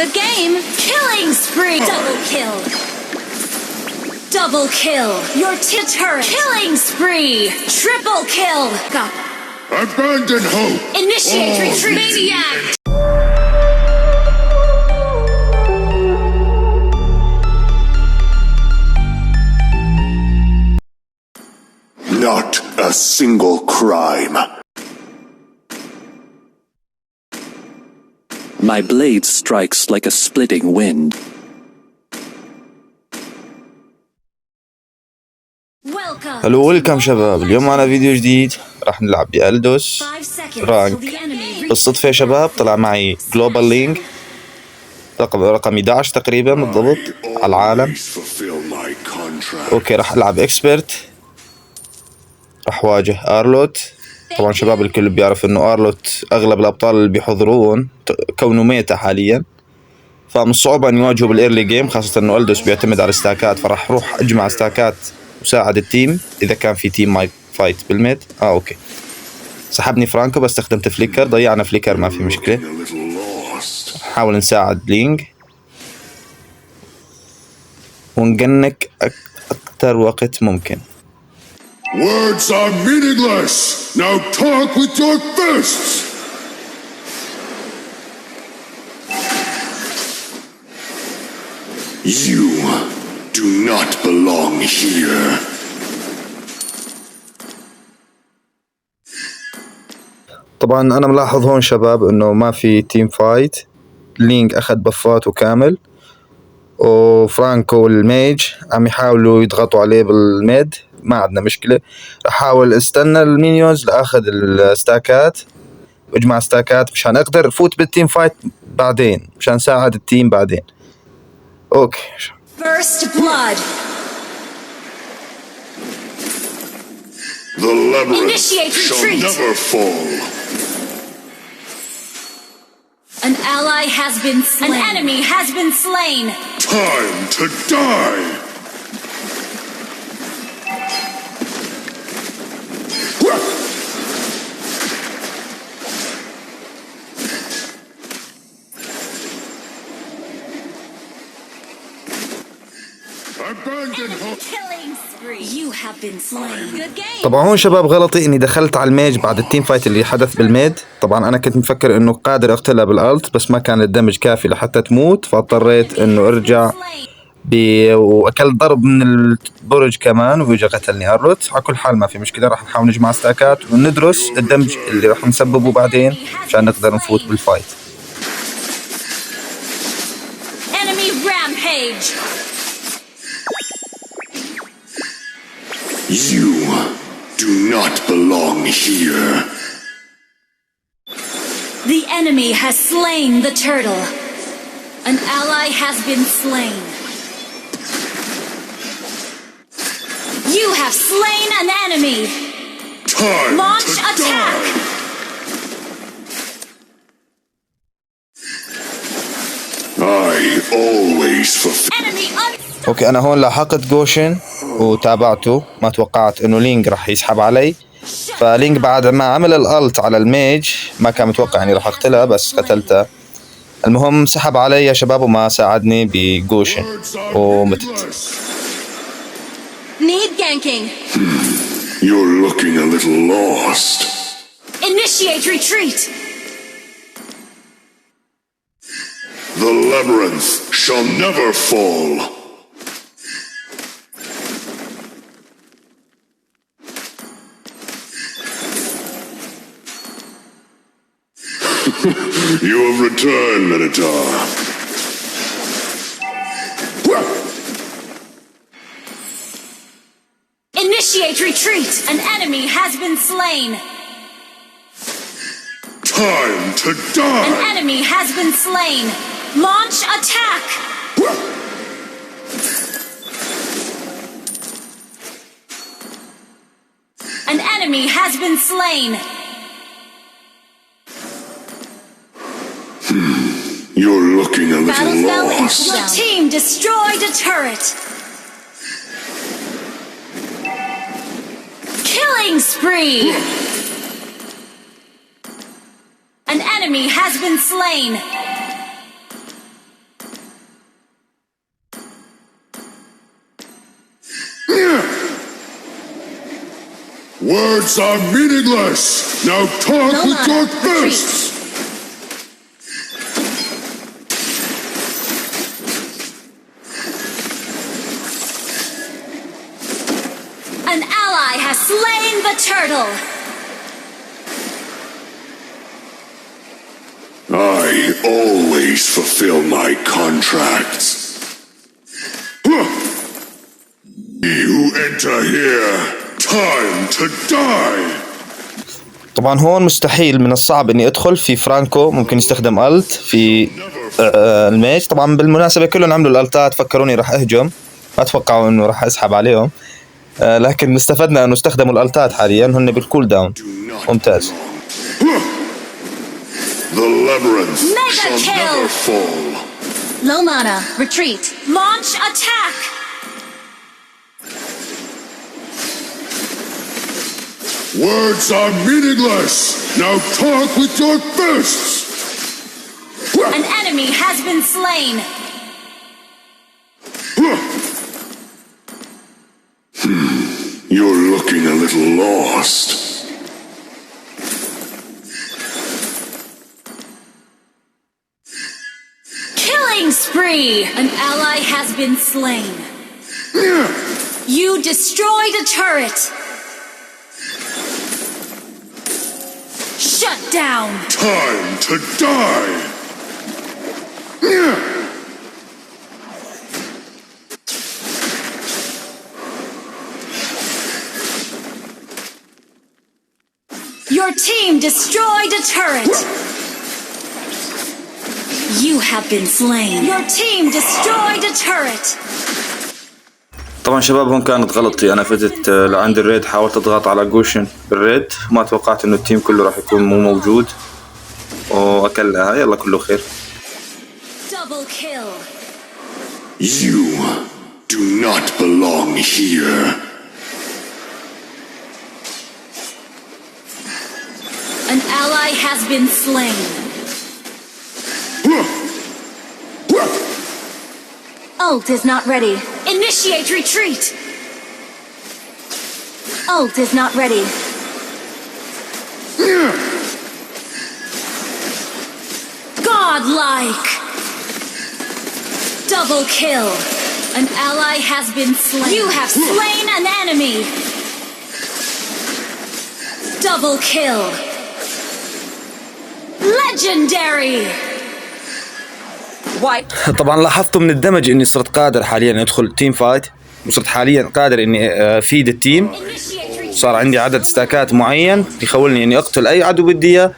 Good game. Killing spree. Double kill. Double kill. Your turret. Killing spree. Triple kill. Got. Abandon hope. Initiate retreat. Maniac. Not a single crime. My blade strikes like a splitting wind. Welcome. هلو ويلكم شباب. اليوم معنا فيديو جديد راح نلعب بألدوس 5 seconds رانك. till the enemy. بالصدفة يا شباب طلع معي جلوبال لينج رقم 11 تقريبا بالضبط على العالم. Fulfill my contract. اوكي راح العب اكسبرت، راح واجه ارلوت. طبعا شباب الكل بيعرف انه ارلوت اغلب الابطال اللي بيحضرون كونه ميتا حاليا، فمن الصعوبة ان يواجهوا بالايرلي جيم، خاصة انه الدوس بيعتمد على الستاكات، فراح اروح اجمع ستاكات وساعد التيم اذا كان في تيم ماي فايت بالميد. اوكي سحبني فرانكو بس استخدمت فليكر، ضيعنا فليكر ما في مشكلة. A little lost. نحاول نساعد لينج ونقنك اكتر وقت ممكن. Words are meaningless. Now talk with your fists. You do not belong here. طبعا انا ملاحظ هون شباب انه ما في تيم فايت، لينج اخذ بفاته كامل وفرانكو والميج عم يحاولوا يضغطوا عليه بالميد. ما عندنا مشكلة، رح احاول استنى المينيونز لاخذ الستاكات واجمع ستاكات مشان اقدر افوت بالتيم فايت بعدين، مشان ساعد التيم بعدين. اوكي First blood. The labyrinth Initiate shall retreat. never fall. An ally has been slain. An enemy has been slain. Time to die. Abandon hope. Killing spree. You have been slain. Good game. طبعا هون شباب غلطي اني دخلت على الميج بعد التيم فايت اللي حدث بالميد. طبعا انا كنت مفكر انه قادر اقتلها بالالت بس ما كان الدمج كافي لحتى تموت، فاضطريت انه ارجع واكلت ضرب من البرج كمان ويجا قتلني ارلوت. على كل حال ما في مشكله، راح نحاول نجمع ستاكات وندرس الدمج اللي راح نسببه بعدين عشان نقدر نفوت بالفايت. Enemy rampage. You do not belong here. The enemy has slain the turtle. An ally has been slain. You have slain an enemy. Time Launch to attack. die. I always fulfill. Enemy اوكي انا هون لاحقت جوشن وتابعته، ما توقعت انه لينج راح يسحب علي، فلينج بعد ما عمل الالت على الميج ما كان متوقع اني راح اقتلها بس قتلتها. المهم سحب علي يا شباب وما ساعدني بجوشن ومتت. Need ganking. You're looking a little lost. Initiate retreat. The labyrinth shall never fall. You have returned, Minotaur. Initiate retreat. An enemy has been slain. Time to die. An enemy has been slain. Launch attack. An enemy has been slain. You're looking a little Battle fell into lost. your team destroyed a turret. Killing spree. An enemy has been slain. Words are meaningless. Now talk No with mana, your retreat. fists. An ally has slain the turtle. I always fulfill my contracts. Huh. You enter here. Time to die. طبعا هون مستحيل، من الصعب اني ادخل في فرانكو. ممكن يستخدم الت في الميج. طبعا بالمناسبة كلهم عملوا الالتات، فكروني راح اهجم، ما توقعوا انه راح اسحب عليهم، لكن استفدنا انه استخدموا الالتات حاليا، هن بالكول داون. ممتاز. The labyrinth Mega shall kill. never fall. Low mana, retreat. Launch attack. Words are meaningless. Now talk with your fists. An enemy has been slain. You're looking a little lost. Killing spree. An ally has been slain. You destroyed a turret. Shut down. Time to die. Your team destroyed a turret. You have been slain. Your team destroyed a turret. طبعا شباب هون كانت غلطتي، انا فتت لعند الريد، حاولت اضغط على جوشن بالريد، ما توقعت انه التيم كله راح يكون مو موجود واكلها. يلا كله خير. Double kill. You do not belong here. An ally has been slain. Ult is not ready. Initiate retreat. Ult is not ready. Godlike. Double kill. An ally has been slain. You have slain an enemy. Double kill. Legendary. طبعا لاحظتوا من الدمج اني صرت قادر حاليا ادخل تيم فايت، وصرت حاليا قادر اني افيد التيم. صار عندي عدد ستاكات معين يخولني اني اقتل اي عدو بدي اياه،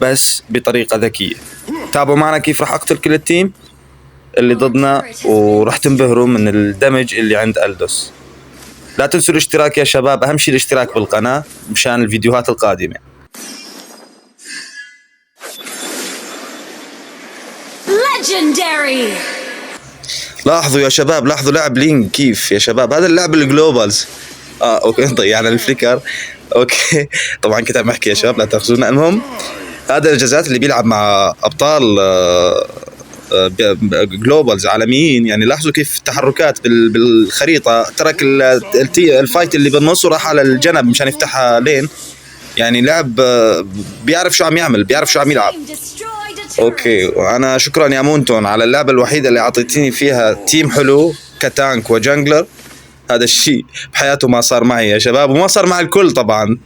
بس بطريقه ذكيه. تابعوا معنا كيف راح اقتل كل التيم اللي ضدنا، وراح تنبهروا من الدمج اللي عند ألدوس. لا تنسوا الاشتراك يا شباب، اهم شيء الاشتراك بالقناه مشان الفيديوهات القادمه. Legendary. لاحظوا يا شباب، لاحظوا لعب لينك كيف يا شباب. هذا اللعب الجلوبالز. اوكي ضيعنا الفليكر. اوكي طبعا كنت عم احكي يا شباب لا تاخذونا. المهم هذا الجزات اللي بيلعب مع ابطال جلوبالز عالميين، يعني لاحظوا كيف التحركات بالخريطه. ترك الفايت اللي بالنص وراح على الجنب مشان يفتحها لين. يعني لعب بيعرف شو عم يعمل، بيعرف شو عم يلعب. اوكي وانا شكرا يا مونتون على اللعبه الوحيده اللي اعطيتيني فيها تيم حلو كتانك وجنجلر. هذا الشيء بحياته ما صار معي يا شباب، وما صار مع الكل طبعا.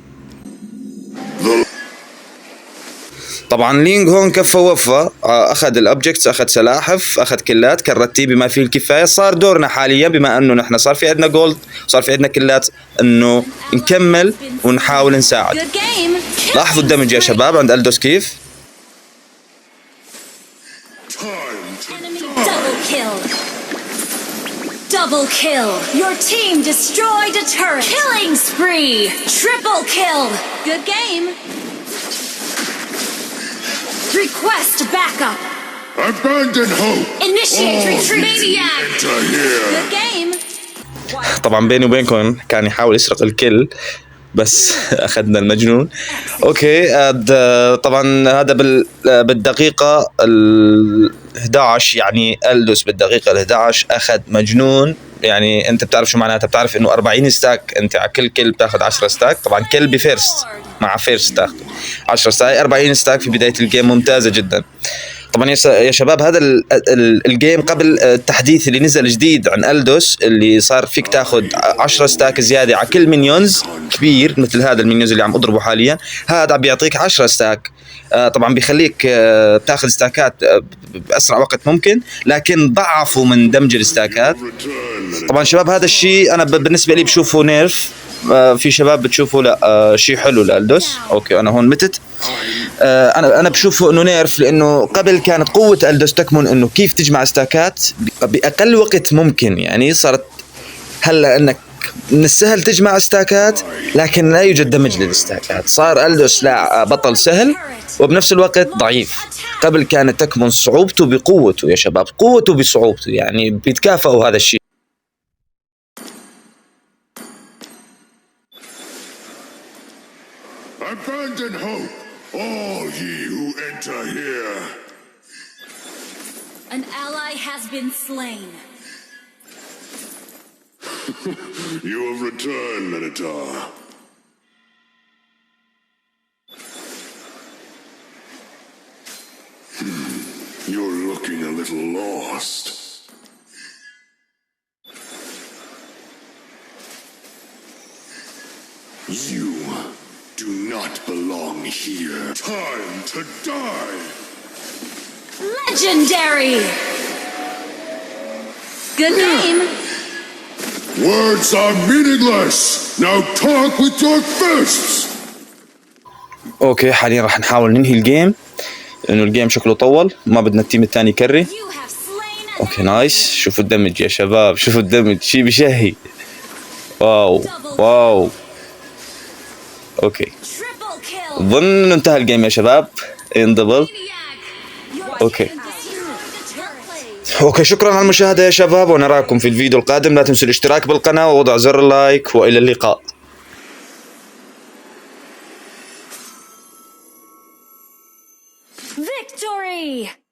طبعا لينج هون كفى ووفى، اخذ الاوبجكتس، اخذ سلاحف، اخذ كلات، كرتيه بما فيه الكفايه. صار دورنا حاليا بما انه نحن صار في عندنا جولد، صار في عندنا كلات، انه نكمل ونحاول نساعد. لاحظوا الدمج يا شباب عند ألدوس كيف. Double kill. Double kill. Your team destroyed a turret. Killing spree. Triple kill. Good game. Request backup. Abandon hope. Initiate retreat. Maniac. Enter here. Good game. طبعا بيني وبينكم كان يحاول يسرق الكل بس اخذنا المجنون. اوكي طبعا هذا بالدقيقة ال 11، يعني ألدوس بالدقيقة ال 11 اخذ مجنون يعني انت بتعرف شو معناتها؟ بتعرف انه 40 ستاك انت على كل كل بتاخذ 10 ستاك. طبعا كل بفيرست، مع فيرست تاخذ 10 ستاك. 40 ستاك في بدايه الجيم ممتازه جدا. طبعا يا شباب هذا الجيم قبل التحديث اللي نزل جديد عن ألدوس، اللي صار فيك تاخذ 10 ستاك زياده على كل مينيونز كبير مثل هذا المينيونز اللي عم اضربه حاليا. هذا بيعطيك 10 ستاك. طبعا بيخليك تاخذ ستاكات باسرع وقت ممكن، لكن ضعفوا من دمج الستاكات. طبعا شباب هذا الشيء انا بالنسبه لي بشوفه نيرف. في شباب بتشوفه لا شيء حلو لألدوس. اوكي انا هون متت. انا بشوفه انه نيرف، لانه قبل كانت قوه ألدوس تكمن انه كيف تجمع ستاكات باقل وقت ممكن. يعني صارت هلا انك من السهل تجمع ستاكات، لكن لا يوجد دمج للستاكات. صار ألدوس لا بطل سهل وبنفس الوقت ضعيف. قبل كانت تكمن صعوبته بقوته يا شباب، قوته بصعوبته، يعني بيتكافئوا هذا الشيء. Abandon hope, all ye who enter here. An ally has been slain. You have returned, Minotaur. You're looking a little lost. You do not belong here. Time to die! Legendary! Good game. Words are meaningless! Now talk with your fists! اوكي حاليا راح نحاول ننهي الجيم، لانه الجيم شكله طول، ما بدنا التيم الثاني يكري. You have slain an اوكي نايس. شوفوا الدمج يا شباب، شوفوا الدمج، شيء بشهي. واو واو. اوكي triple kill. ظن انتهى الجيم يا شباب. انضبط. Your اوكي team destroyed a turret. اوكي شكرا على المشاهدة يا شباب، ونراكم في الفيديو القادم. لا تنسوا الاشتراك بالقناة ووضع زر اللايك، والى اللقاء. Victory!